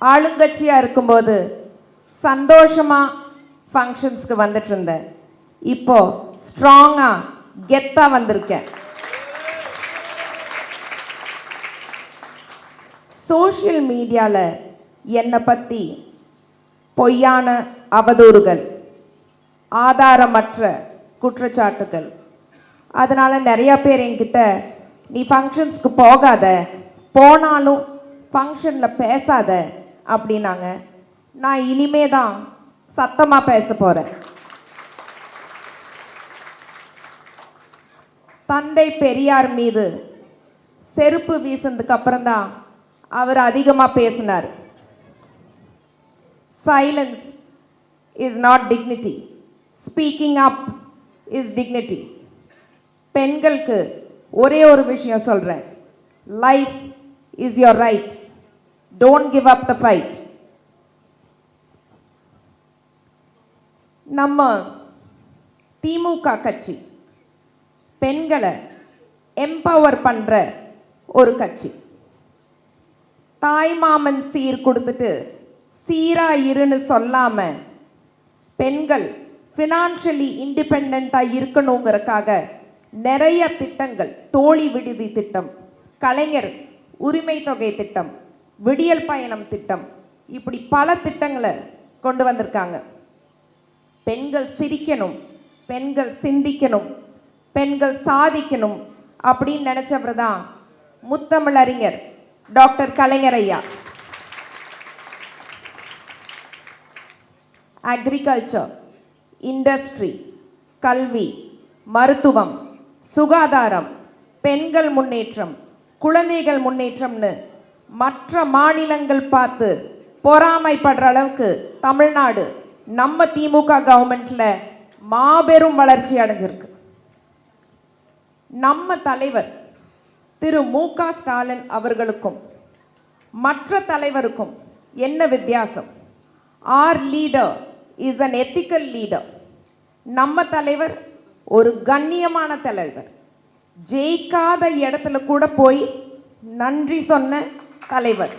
ஆளுங்கட்சியாக இருக்கும்போது சந்தோஷமாக ஃபங்க்ஷன்ஸ்க்கு வந்துட்டு இருந்தேன். இப்போ ஸ்ட்ராங்காக கெத்தாக வந்திருக்கேன். சோஷியல் மீடியாவில் என்னை பற்றி பொய்யான அவதூறுகள், ஆதாரமற்ற குற்றச்சாட்டுகள், அதனால் நிறையா பேர் என்கிட்ட நீ ஃபங்க்ஷன்ஸ்க்கு போகாத, போனாலும் ஃபங்க்ஷனில் பேசாத அப்படின்னாங்க. நான் இனிமே தான் சத்தமாக பேச போகிறேன். தந்தை பெரியார் மீது செருப்பு வீசினதுக்கு அப்புறம்தான் அவர் அதிகமாக பேசினார். Silence is not dignity, speaking up is dignity. பெண்களுக்கு ஒரே ஒரு விஷயம் சொல்கிறேன், life is your right, don't give up the fight. நம்ம திமுக கட்சி பெண்களை எம்பவர் பண்ணுற ஒரு கட்சி. தாய்மாமன் சீர் கொடுத்துட்டு சீரா இருன்னு சொல்லாமல் பெண்கள் ஃபினான்ஷியலி இண்டிபெண்ட்டாக இருக்கணுங்கிறதுக்காக நிறைய திட்டங்கள், தோழி விடுதி திட்டம், கலைஞர் உரிமை தொகை திட்டம், விடியல் பயணம் திட்டம், இப்படி பல திட்டங்களை கொண்டு வந்திருக்காங்க. பெண்கள் சிரிக்கணும், பெண்கள் சிந்திக்கணும், பெண்கள் சாதிக்கணும் அப்படின்னு நினைச்சவர் தான் முத்தமிழறிஞர் டாக்டர் கலைஞர் ஐயா. அக்ரிகல்ச்சர், இண்டஸ்ட்ரி, கல்வி, மருத்துவம், சுகாதாரம், பெண்கள் முன்னேற்றம், குழந்தைகள் முன்னேற்றம்னு மற்ற மாநிலங்கள் பார்த்து பொறாமைப்படுற அளவுக்கு தமிழ்நாடு நம்ம திமுக கவர்மெண்ட்ல மாபெரும் வளர்ச்சி அடைஞ்சிருக்கு. நம்ம தலைவர் திரு மு.க. ஸ்டாலின் அவர்களுக்கும் மற்ற தலைவருக்கும் என்ன வித்தியாசம்? Our leader is an ethical leader. நம்ம தலைவர் ஒரு கண்ணியமான தலைவர், ஜெயிக்காத இடத்துல கூட போய் நன்றி சொன்ன தலைவர்.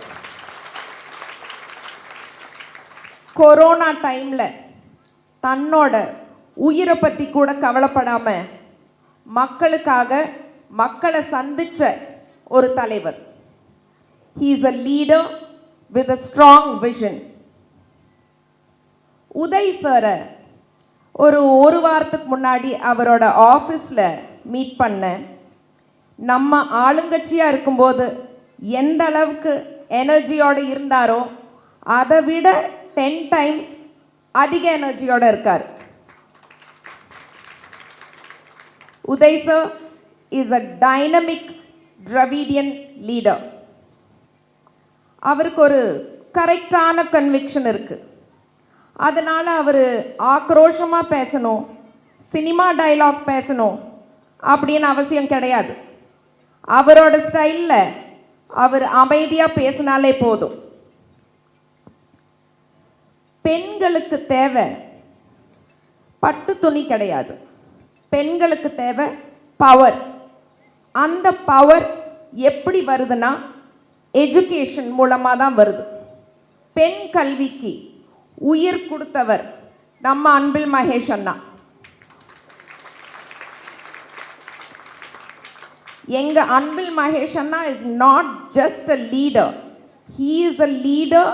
கொரோனா டைம்ல தன்னோட உயிரை பற்றி கூட கவலைப்படாம மக்களுக்காக மக்களை சந்திச்ச ஒரு தலைவர். He is a leader with a strong vision. Uday சாரை ஒரு வாரத்துக்கு முன்னாடி அவரோட ஆஃபீஸில் மீட் பண்ண. நம்ம ஆளுங்கட்சியாக இருக்கும்போது எந்த அளவுக்கு எனர்ஜியோடு இருந்தாரோ அதை விட 10 டைம்ஸ் அதிக எனர்ஜியோடு இருக்கார். Uday sir is a dynamic Dravidian leader. அவருக்கு ஒரு கரெக்டான கன்விக்ஷன் இருக்குது. அதனால் அவர் ஆக்ரோஷமாக பேசணும், சினிமா டைலாக் பேசணும் அப்படின்னு அவசியம் கிடையாது. அவரோட ஸ்டைலில் அவர் அமைதியாக பேசினாலே போதும். பெண்களுக்கு தேவை பட்டு துணி கிடையாது, பெண்களுக்கு தேவை பவர். அந்த பவர் எப்படி வருதுன்னா எஜுகேஷன் மூலமாக தான் வருது. பெண் கல்விக்கு உயிர் கொடுத்தவர் நம்ம அன்பில் மகேஷ் அண்ணா. எங்க அன்பில் மகேஷ் அண்ணா is not just a leader, he is a leader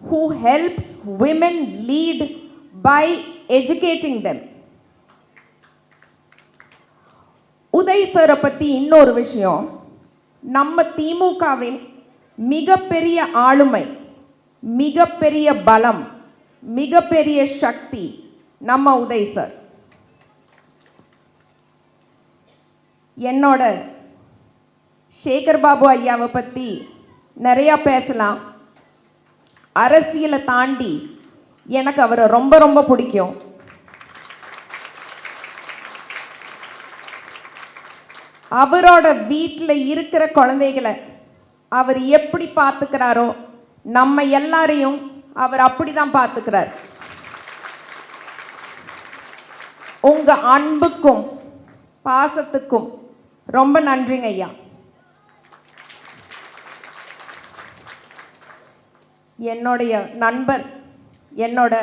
who helps women lead by educating them. Uday சாரை பற்றி இன்னொரு விஷயம், நம்ம திமுகவின் மிகப்பெரிய ஆளுமை, மிகப்பெரிய பலம், மிகப்பெரிய சக்தி நம்ம உதய் சார். என்னோட சேகர் பாபு ஐயாவை பற்றி நிறையா பேசலாம். அரசியலை தாண்டி எனக்கு அவரை ரொம்ப ரொம்ப பிடிக்கும். அவரோட வீட்டில் இருக்கிற குழந்தைகளை அவர் எப்படி பார்த்துக்கிறாரோ நம்ம எல்லாரையும் அவர் அப்படி தான் பார்த்துக்கிறார். உங்க அன்புக்கும் பாசத்துக்கும் ரொம்ப நன்றிங்க ஐயா. என்னுடைய நண்பர் என்னோட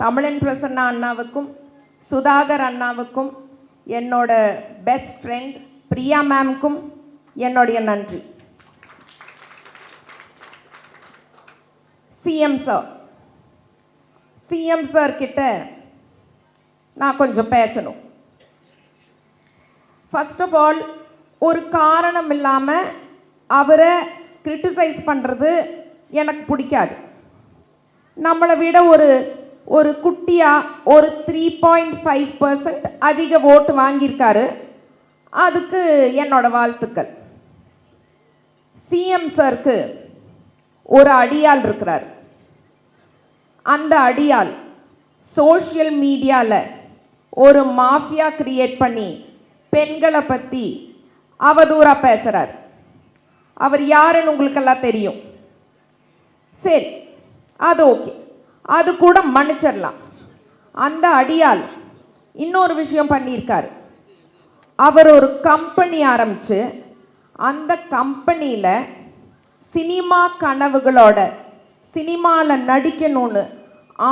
தமிழன் பிரசன்னா அண்ணாவுக்கும் சுதாகர் அண்ணாவுக்கும் என்னோட பெஸ்ட் ஃப்ரெண்ட் பிரியா மேம்க்கும் என்னுடைய நன்றி. சிஎம் சார் கிட்ட நான் கொஞ்சம் பேசணும். ஃபர்ஸ்ட் ஆஃப் ஆல், ஒரு காரணம் இல்லாமல் அவரை கிரிட்டிசைஸ் பண்ணுறது எனக்கு பிடிக்காது. நம்மளை விட ஒரு குட்டியாக ஒரு 3.5% அதிக ஓட்டு வாங்கியிருக்காரு. அதுக்கு என்னோட வாழ்த்துக்கள். சிஎம் சாருக்கு ஒரு அடியாள் இருக்கிறார். அந்த அடியாள் சோஷியல் மீடியாவில் ஒரு மாஃபியா கிரியேட் பண்ணி பெண்களை பற்றி அவதூறாக பேசுகிறார். அவர் யாருன்னு உங்களுக்கெல்லாம் தெரியும். சரி, அது ஓகே, அது கூட மன்னிச்சிடலாம். அந்த அடியாள் இன்னொரு விஷயம் பண்ணியிருக்காரு. அவர் ஒரு கம்பெனி ஆரம்பித்து அந்த கம்பெனியில் சினிமா கனவுகளோட சினிமாவில் நடிக்கணும்னு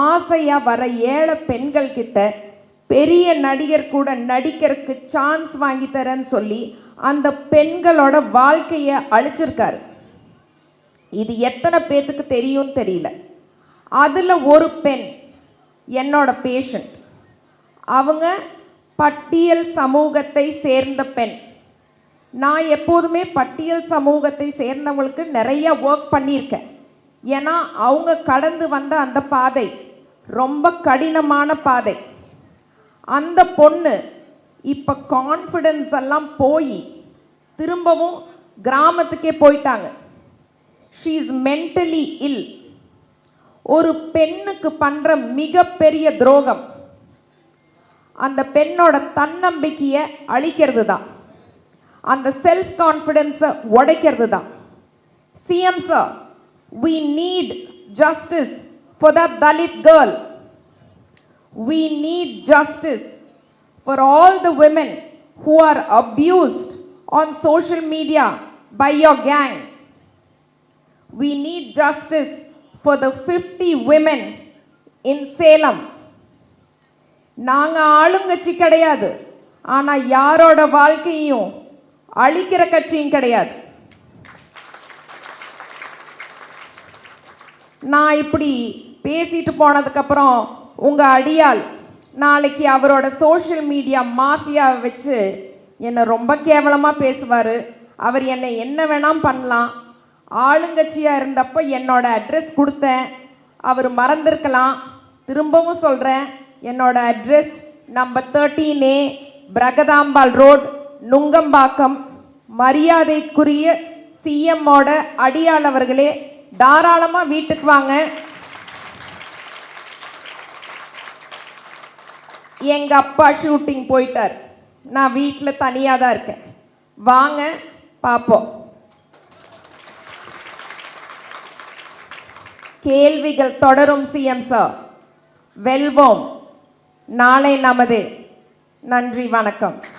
ஆசையாக வர ஏழை பெண்கள் கிட்ட பெரிய நடிகர் கூட நடிக்கிறதுக்கு சான்ஸ் வாங்கி தரேன்னு சொல்லி அந்த பெண்களோட வாழ்க்கையை அழிச்சிருக்காரு. இது எத்தனை பேர்த்துக்கு தெரியும் தெரியல. அதில் ஒரு பெண் என்னோட பேஷண்ட். அவங்க பட்டியல் சமூகத்தை சேர்ந்த பெண். நான் எப்போதுமே பட்டியல் சமூகத்தை சேர்ந்தவங்களுக்கு நிறைய ஒர்க் பண்ணியிருக்கேன். ஏன்னா அவங்க கடந்து வந்த அந்த பாதை ரொம்ப கடினமான பாதை. அந்த பொண்ணு இப்போ கான்ஃபிடென்ஸ் எல்லாம் போய் திரும்பவும் கிராமத்துக்கே போயிட்டாங்க. ஷீ இஸ் மென்டலி இல். ஒரு பெண்ணுக்கு பண்ணுற மிகப்பெரிய துரோகம் அந்த பெண்ணோட தன்னம்பிக்கையை அழிக்கிறது தான், அந்த செல்ஃப் கான்ஃபிடென்ஸை உடைக்கிறது தான். CM sir, we need justice for that Dalit girl. We need justice for all the women who are abused on social media by your gang. We need justice for the 50 women in Salem. நாங்கள் ஆளுங்கட்சி கிடையாது, ஆனால் யாரோட வாழ்க்கையும் அழிக்கிற கட்சியும் கிடையாது. நான் இப்படி பேசிட்டு போனதுக்கப்புறம் உங்கள் அடியாள் நாளைக்கு அவரோட சோஷியல் மீடியா மாஃபியாவை வச்சு என்னை ரொம்ப கேவலமாக பேசுவார். அவர் என்னை என்ன வேணாம் பண்ணலாம். ஆளுங்கட்சியாக இருந்தப்போ என்னோட அட்ரஸ் கொடுத்தேன், அவர் மறந்துருக்கலாம். திரும்பவும் சொல்கிறேன், என்னோட address number 13A Pragathambal road, Nungambakkam. மரியாதைக்குரிய சிஎம்மோட அடியாள் அவர்களே, தாராளமாக வீட்டுக்கு வாங்க. எங்கள் அப்பா ஷூட்டிங் போயிட்டார், நான் வீட்டில் தனியாக தான் இருக்கேன். வாங்க பார்ப்போம். கேள்விகள் தொடரும். சிஎம் சார், வெல்வோம். நாளை நமது. நன்றி, வணக்கம்.